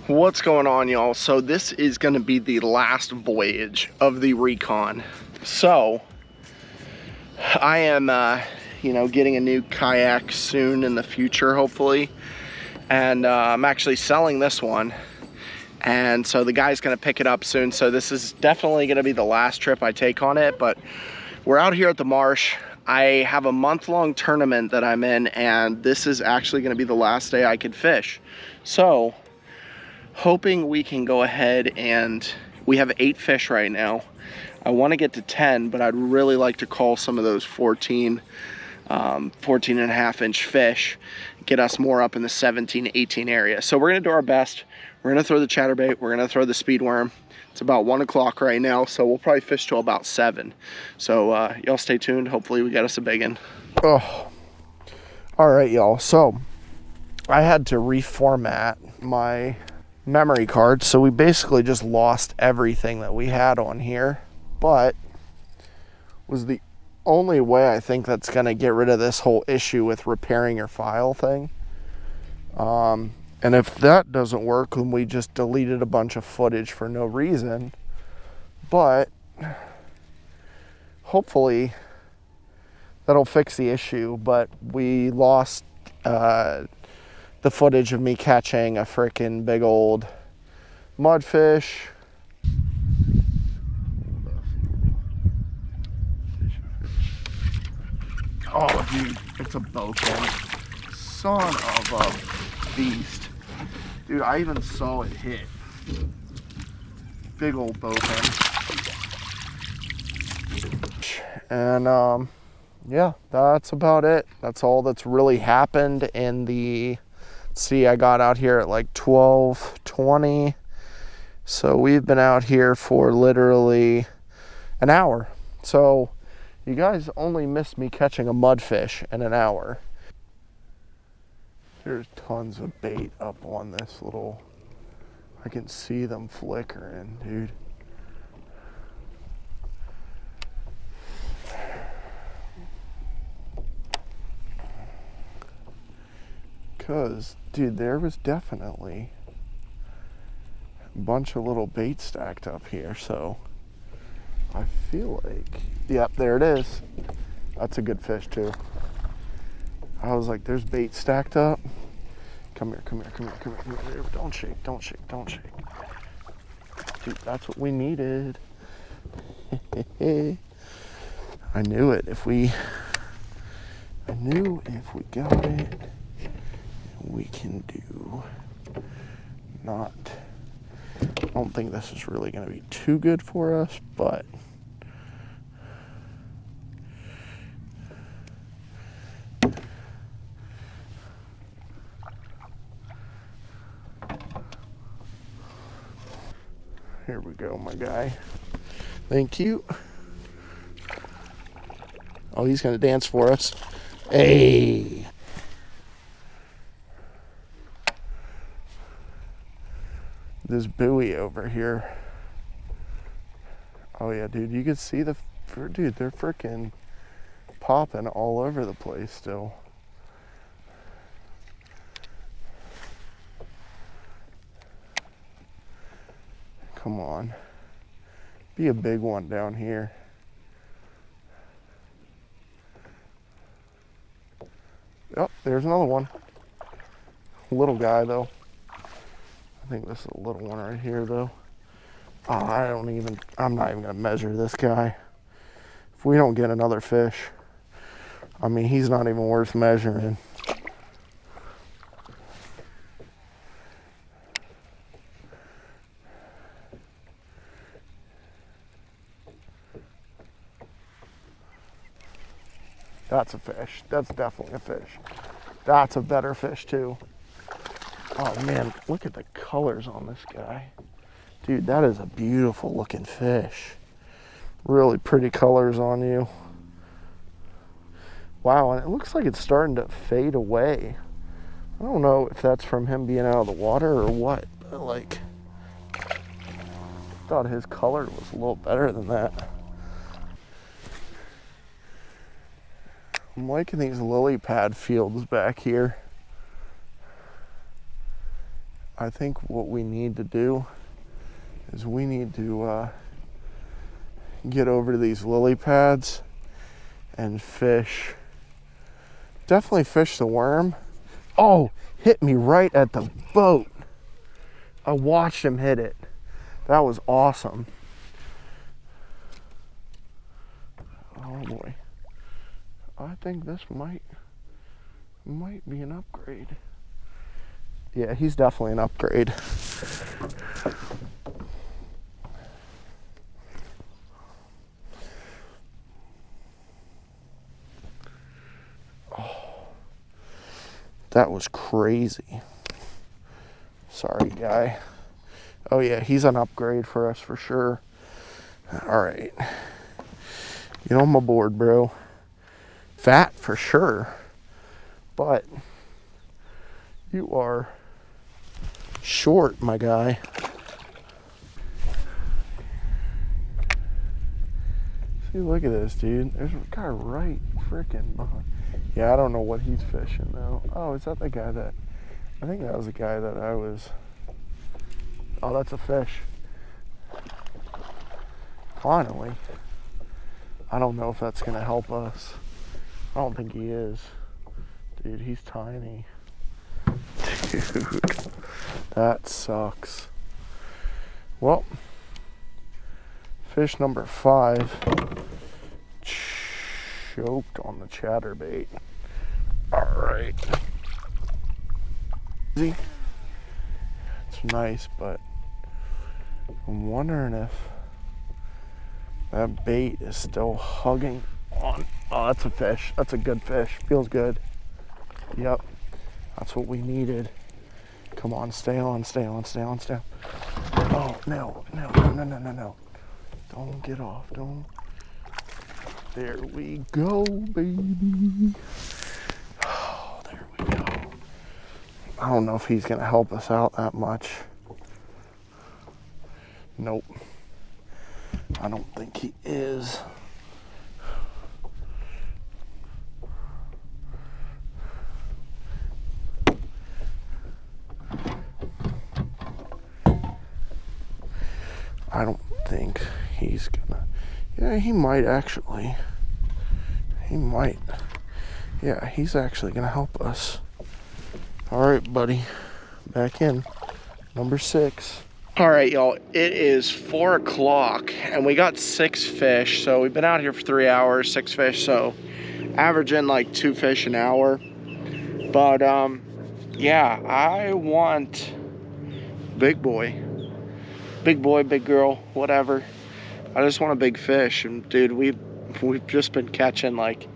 What's going on, y'all? So this is going to be the last voyage of the Recon. So I am getting a new kayak soon in the future, hopefully, and I'm actually selling this one, and so the guy's going to pick it up soon. So this is definitely going to be the last trip I take on it, but we're out here at the marsh. I have a month-long tournament that I'm in, and this is actually going to be the last day I could fish. So hoping we can go ahead, and we have 8 fish right now. I want to get to 10, but I'd really like to call some of those 14 and a half inch fish, get us more up in the 17, 18 area. So we're going to do our best. We're going to throw the chatterbait. We're going to throw the speed worm. It's about 1 o'clock right now, so we'll probably fish till about 7. So y'all stay tuned. Hopefully we get us a big one. Oh, all right, y'all. So I had to reformat my memory card, so we basically just lost everything that we had on here, but was the only way I think that's going to get rid of this whole issue with repairing your file thing. And if that doesn't work, then we just deleted a bunch of footage for no reason, but hopefully that'll fix the issue. But we lost the footage of me catching a freaking big old mudfish. Oh, dude, it's a bowfin. Son of a beast. Dude, I even saw it hit. Big old bowfin. And, yeah, that's about it. That's all that's really happened in the... See, I got out here at like 12:20. So we've been out here for literally an hour. So you guys only missed me catching a mudfish in an hour. There's tons of bait up on this little... I can see them flickering, dude. Because, dude, there was definitely a bunch of little bait stacked up here, so I feel like, yep, there it is. That's a good fish too. I was like, there's bait stacked up. Come here, come here, come here, come here, come here. Don't shake, don't shake, don't shake. Dude, that's what we needed. I knew it. If we got it, we can do. Not, I don't think this is really going to be too good for us, but here we go, my guy. Thank you. Oh, he's going to dance for us. Hey. This buoy over here. Oh yeah, dude, you can see the, dude, they're freaking popping all over the place still. Come on. Be a big one down here. Oh, there's another one. Little guy though. I think this is a little one right here though. Oh, I'm not even gonna measure this guy. If we don't get another fish, I mean, he's not even worth measuring. That's a fish. That's definitely a fish. That's a better fish too. Oh man, look at the colors on this guy. Dude, that is a beautiful looking fish. Really pretty colors on you. Wow, and it looks like it's starting to fade away. I don't know if that's from him being out of the water or what, but like, I thought his color was a little better than that. I'm liking these lily pad fields back here. I think what we need to do is we need to get over to these lily pads and fish. Definitely fish the worm. Oh, hit me right at the boat. I watched him hit it. That was awesome. Oh boy. I think this might be an upgrade. Yeah, he's definitely an upgrade. Oh, that was crazy. Sorry, guy. Oh yeah, he's an upgrade for us for sure. All right. Get on my board, bro. Fat for sure, but you are short, my guy. See, look at this, dude. There's a guy right freaking behind. Yeah, I don't know what he's fishing though. Oh, is that the guy that... I think that was the guy that I was... Oh, that's a fish. Finally. I don't know if that's gonna help us. I don't think he is. Dude, he's tiny. Dude, that sucks. Well, fish number 5 choked on the chatterbait. All right. It's nice, but I'm wondering if that bait is still hugging on. Oh, that's a fish. That's a good fish. Feels good. Yep. That's what we needed. Come on, stay on, stay on, stay on, stay on. Oh, no. Don't get off. Don't. There we go, baby. Oh, there we go. I don't know if he's going to help us out that much. Nope. I don't think he is. I don't think he's gonna... Yeah, he might actually. He might. Yeah, he's actually gonna help us. All right, buddy. Back in. Number 6. All right, y'all. It is 4 o'clock, and we got 6 fish. So we've been out here for 3 hours, 6 fish. So averaging like 2 fish an hour. But yeah, I want big boy, big girl, whatever. I just want a big fish, and dude, we've just been catching like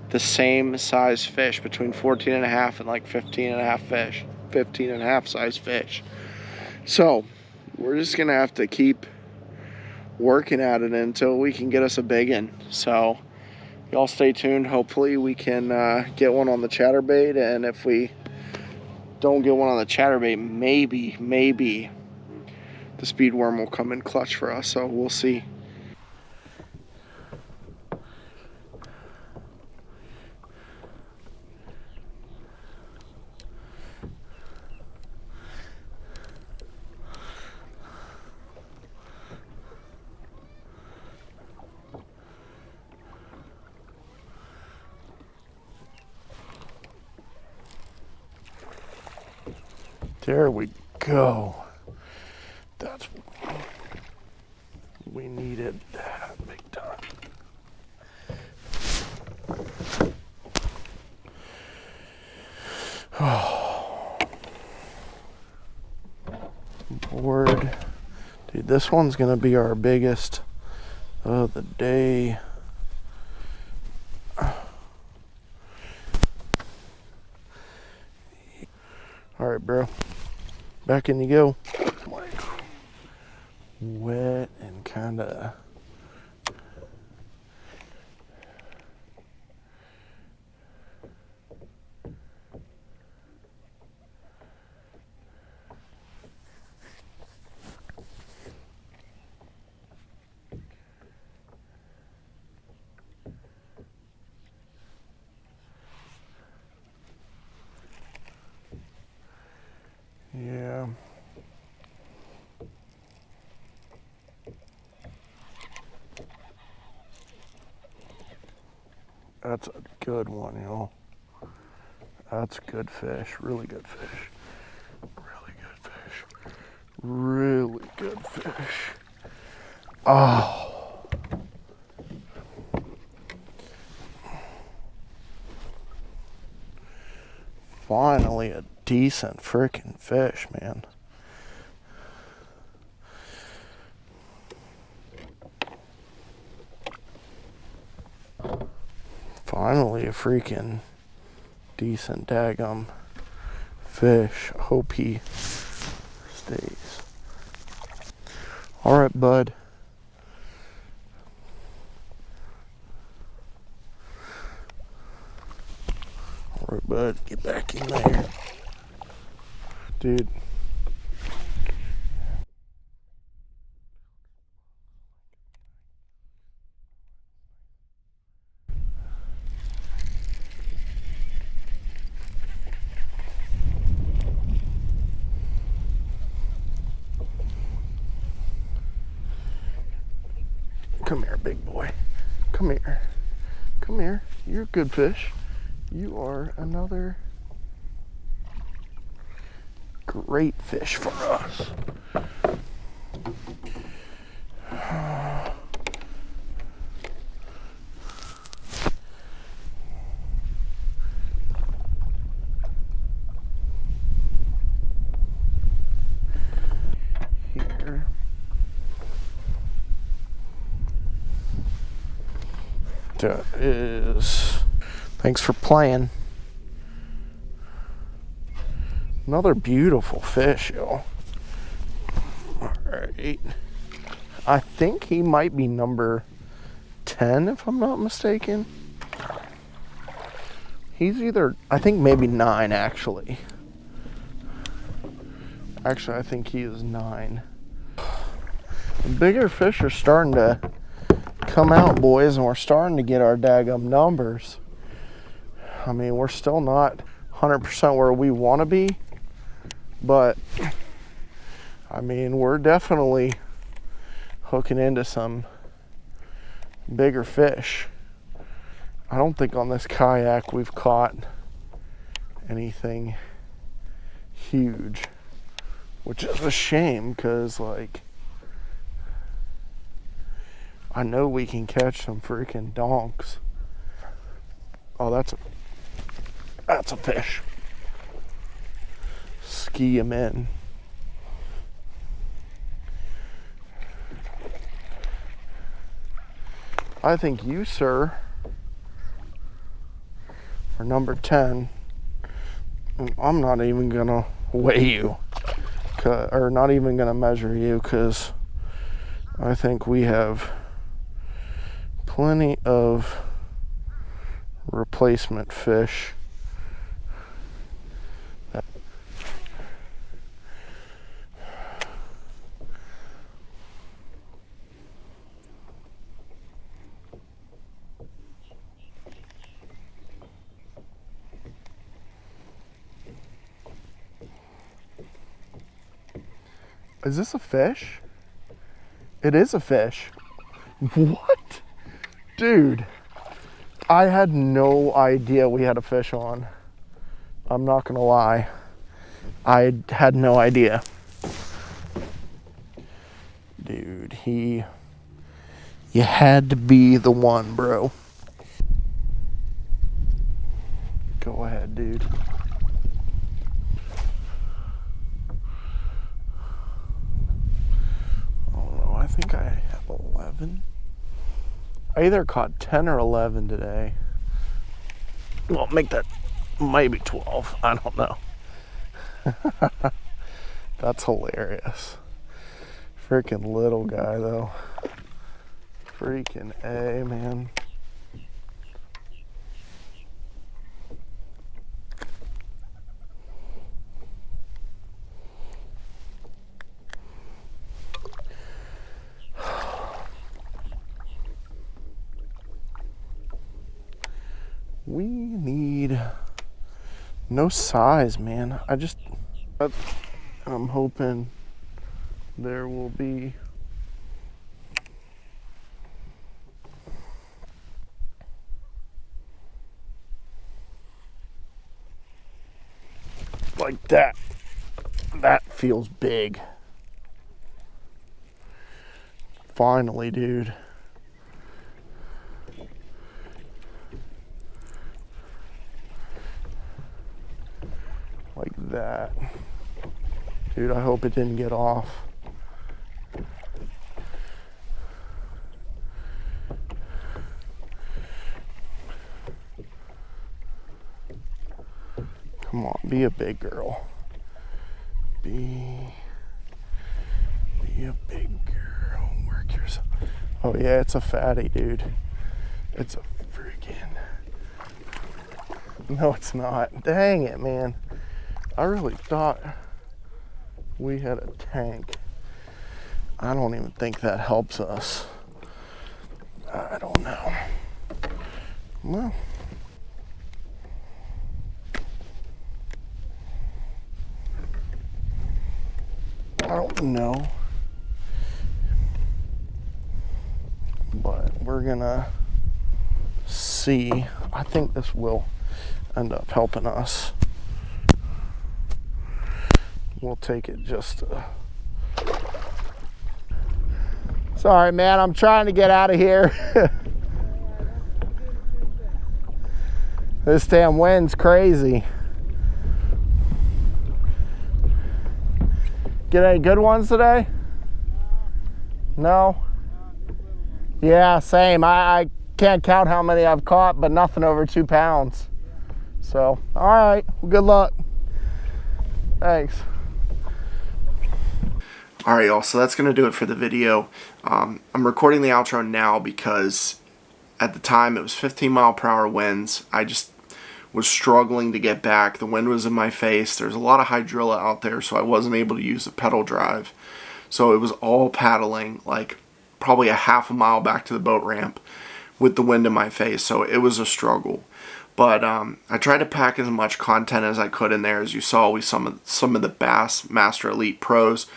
the same size fish, between 14 and a half and like 15 and a half fish, 15 and a half size fish. So we're just gonna have to keep working at it until we can get us a big one. So y'all stay tuned. Hopefully we can get one on the chatterbait, and if we don't get one on the chatterbait, maybe the speed worm will come in clutch for us. So we'll see. There we go. That's what we needed. Big time. Oh. Board. Dude, this one's gonna be our biggest of the day. All right, bro. Back in you go. Like wet and kind of. Yeah. That's a good one, y'all. That's good fish. Really good fish. Really good fish. Really good fish. Oh. Finally a decent freaking fish, man. Finally a freaking decent daggum fish. I hope he stays. All right, bud. All right, bud. Get back in there. Dude. Come here, big boy. Come here. Come here. You're a good fish. You are another great fish for us. Here. That is. Thanks for playing. Another beautiful fish, y'all. Alright. I think he might be number 10, if I'm not mistaken. He's either, I think maybe 9, actually. Actually, I think he is 9. The bigger fish are starting to come out, boys, and we're starting to get our daggum numbers. I mean, we're still not 100% where we want to be, but I mean, we're definitely hooking into some bigger fish. I don't think on this kayak we've caught anything huge, which is a shame because, like, I know we can catch some freaking donks. Oh, that's a fish. Ski him in. I think you, sir, are number 10. I'm not even gonna weigh you, or not even gonna measure you, because I think we have plenty of replacement fish. Is this a fish? It is a fish. What? Dude, I had no idea we had a fish on. I'm not gonna lie. I had no idea. Dude, you had to be the one, bro. Go ahead, dude. I think I have 11. I either caught 10 or 11 today. Well, make that maybe 12. I don't know. That's hilarious. Freaking little guy, though. Freaking A, man. We need no size, man. I'm hoping there will be like that. That feels big. Finally, dude. Like that. Dude, I hope it didn't get off. Come on, be a big girl. Be a big girl. Work yourself. Oh yeah, it's a fatty, dude. It's a freaking... No, it's not. Dang it, man. I really thought we had a tank. I don't even think that helps us. I don't know. Well, I don't know. But we're gonna see. I think this will end up helping us. We'll take it just Sorry, man, I'm trying to get out of here. This damn wind's crazy. Get any good ones today? No? Yeah, same. I can't count how many I've caught, but nothing over 2 pounds. So, all right, well, good luck. Thanks. All right, y'all, so that's going to do it for the video. I'm recording the outro now because at the time it was 15-mile-per-hour winds. I just was struggling to get back. The wind was in my face. There's a lot of hydrilla out there, so I wasn't able to use the pedal drive. So it was all paddling, like probably a half a mile back to the boat ramp with the wind in my face. So it was a struggle. But I tried to pack as much content as I could in there. As you saw, we some of the Bass Master Elite Pros.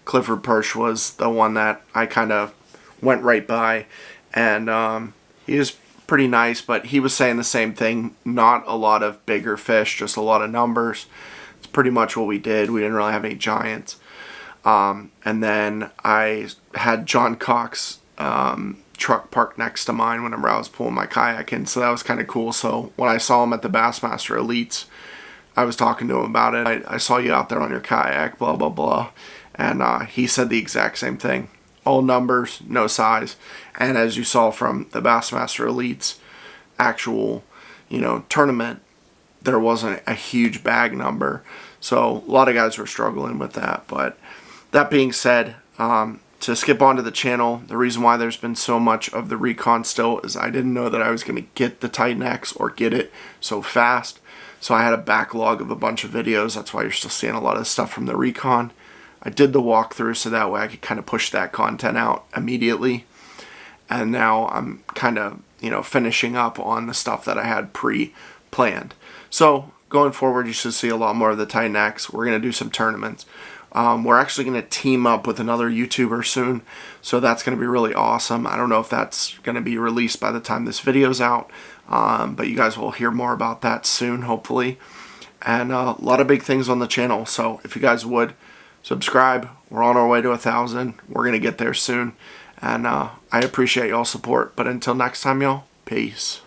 Clifford Perch was the one that I kind of went right by, and he was pretty nice, but he was saying the same thing. Not a lot of bigger fish, just a lot of numbers. It's pretty much what we did. We didn't really have any giants. And then I had John Cox truck parked next to mine whenever I was pulling my kayak in, so that was kind of cool. So when I saw him at the Bassmaster Elites, I was talking to him about it. I saw you out there on your kayak, blah, blah, blah. And he said the exact same thing. All numbers, no size. And as you saw from the Bassmaster Elites actual, tournament, there wasn't a huge bag number. So a lot of guys were struggling with that. But that being said, to skip onto the channel, the reason why there's been so much of the Recon still is I didn't know that I was going to get the Titan X or get it so fast. So I had a backlog of a bunch of videos. That's why you're still seeing a lot of stuff from the Recon. I did the walkthrough so that way I could kind of push that content out immediately. And now I'm kind of, finishing up on the stuff that I had pre-planned. So going forward, you should see a lot more of the Titan X. We're going to do some tournaments. We're actually going to team up with another YouTuber soon. So that's going to be really awesome. I don't know if that's going to be released by the time this video's out. But you guys will hear more about that soon, hopefully. And a lot of big things on the channel. So if you guys would, subscribe. We're on our way to 1,000. We're going to get there soon. And I appreciate y'all's support. But until next time, y'all, peace.